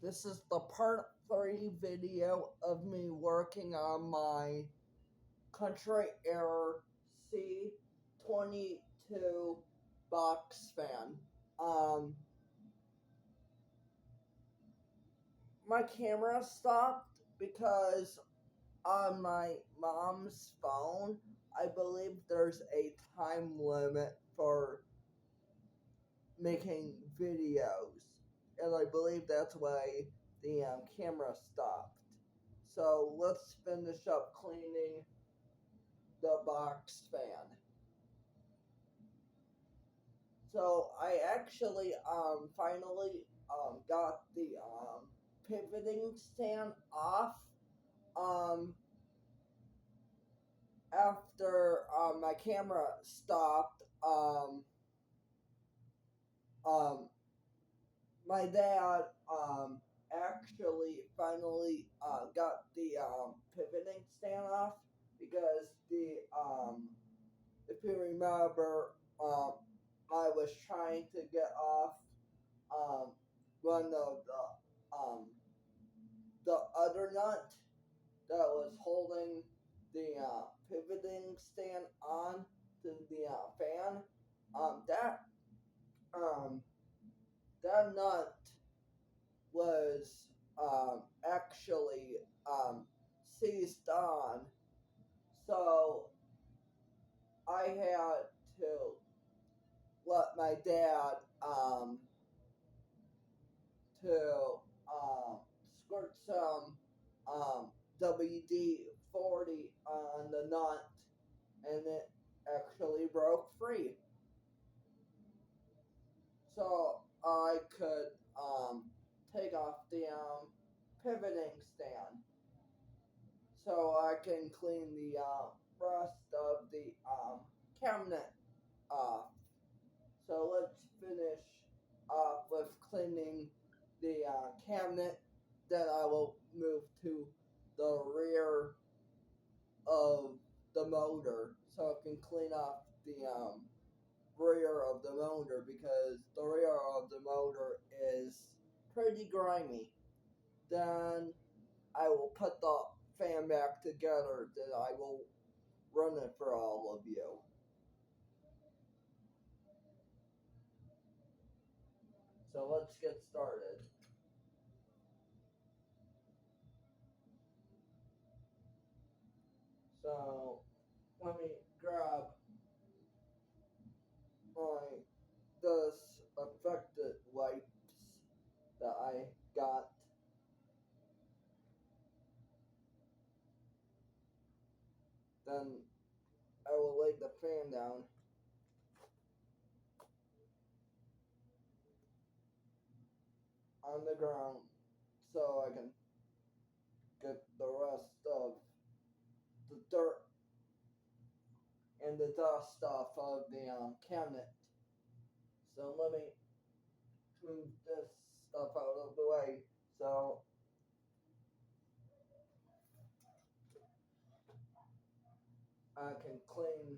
This is the part 3 video of me working on my Country Aire C22 box fan. Um, my camera stopped because on my mom's phone, I believe there's a time limit for making videos, and I believe that's why the camera stopped. So let's finish up cleaning the box fan. So I actually finally got the pivoting stand off um after my camera stopped. Um my dad actually finally got the pivoting stand off because the if you remember, I was trying to get off um, one of the other nut that was holding the pivoting stand on to the fan. Um, that um, that nut was actually seized on, so I had to let my dad to um, squirt some WD 40 on the nut, and it actually broke free. So I could take off the pivoting stand, so I can clean the rest of the cabinet off. So let's finish off with cleaning the cabinet. Then I will move to the rear of the motor so I can clean off the rear of the motor because the rear of the motor is pretty grimy. Then I will put the fan back together. Then I will run it for all of you. So let's get started. So let me grab my disinfectant wipes that I got. Then I will lay the fan down on the ground so I can get the rest of the dirt and the dust off of the cabinet. So let me move this stuff out of the way so I can clean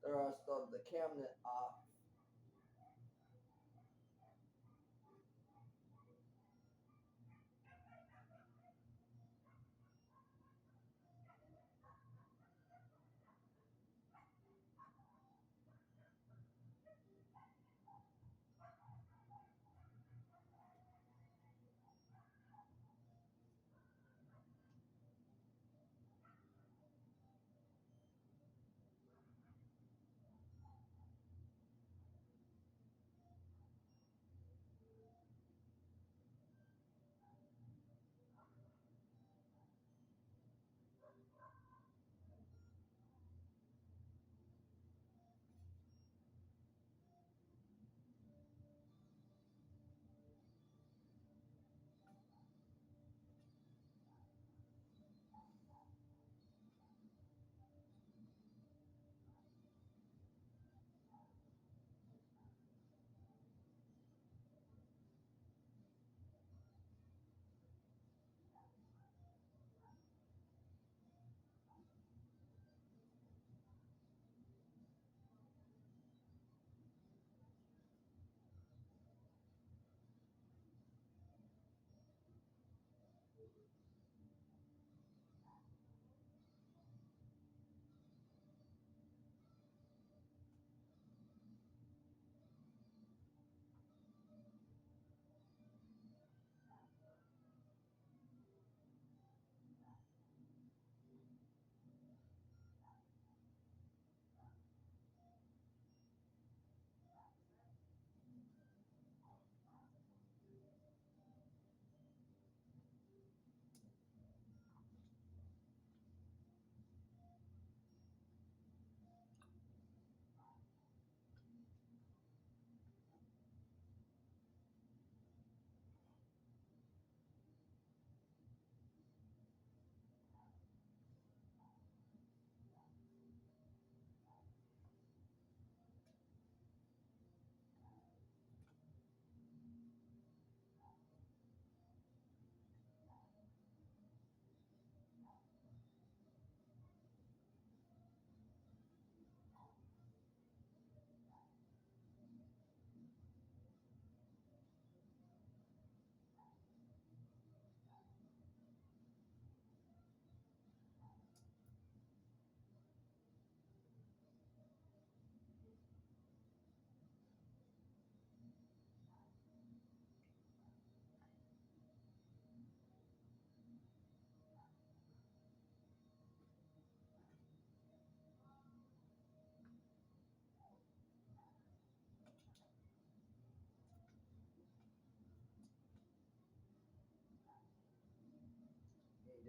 the rest of the cabinet off.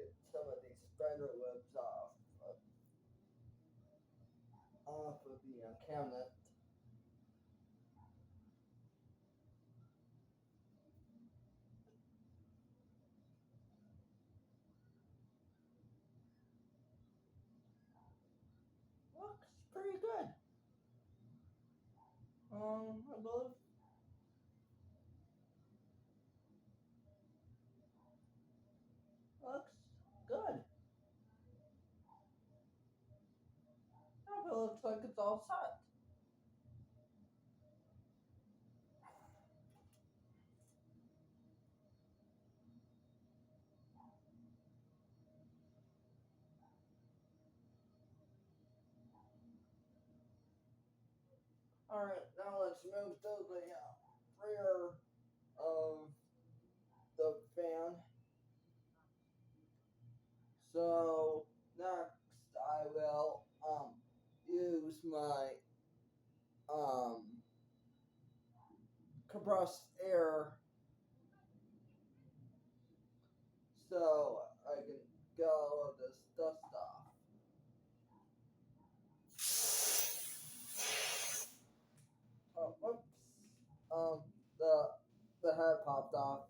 get some of these spider webs off of the cabinet. Looks pretty good. I believe looks good. It looks like it's all set. Alright, now let's move to the rear of the fan. So next I will use my um compressed air so I can get all of this dust off. Oh, whoops. Um, the head popped off.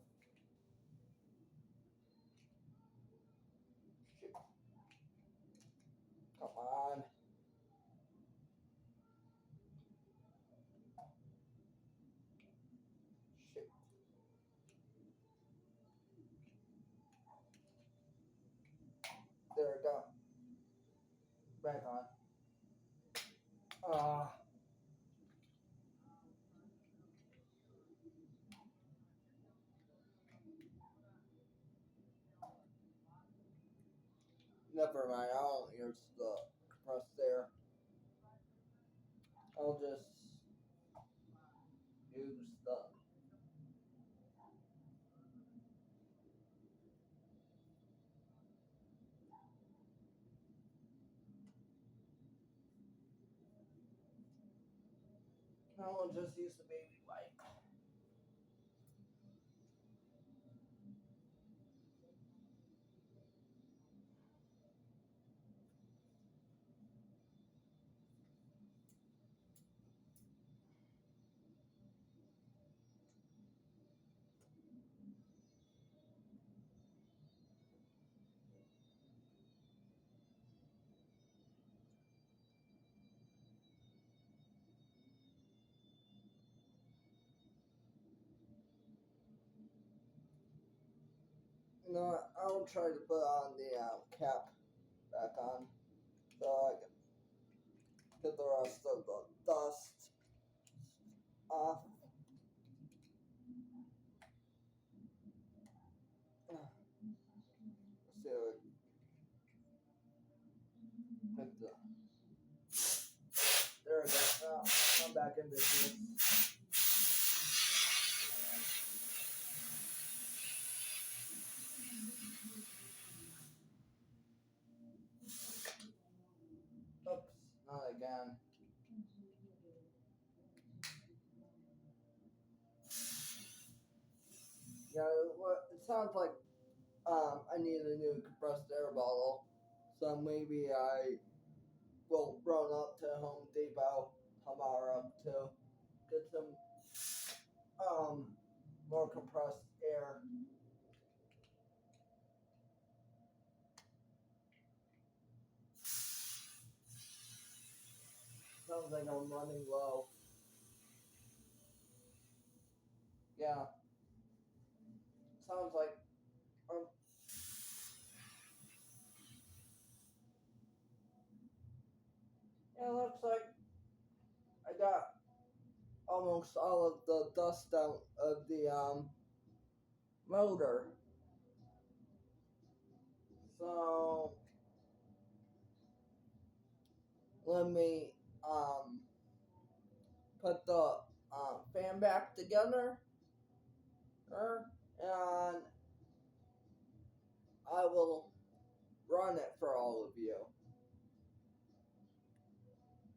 Shoot. Come on. Shoot. There we go. Back on. Never mind. I won't use the compressed air. I'll just use the. I'll just use the baby wipe. You know what? I'll try to put on the cap back on so I can get the rest of the dust off. Let's see what hit the. There we go. Now I'm back in business. Oops, not again. Yeah, it sounds like I need a new compressed air bottle, so maybe I will run up to Home Depot tomorrow to get some more compressed air. Sounds like I'm running low. Yeah, sounds like yeah, it looks like I got almost all of the dust out of the motor. So let me put the fan back together, and I will run it for all of you.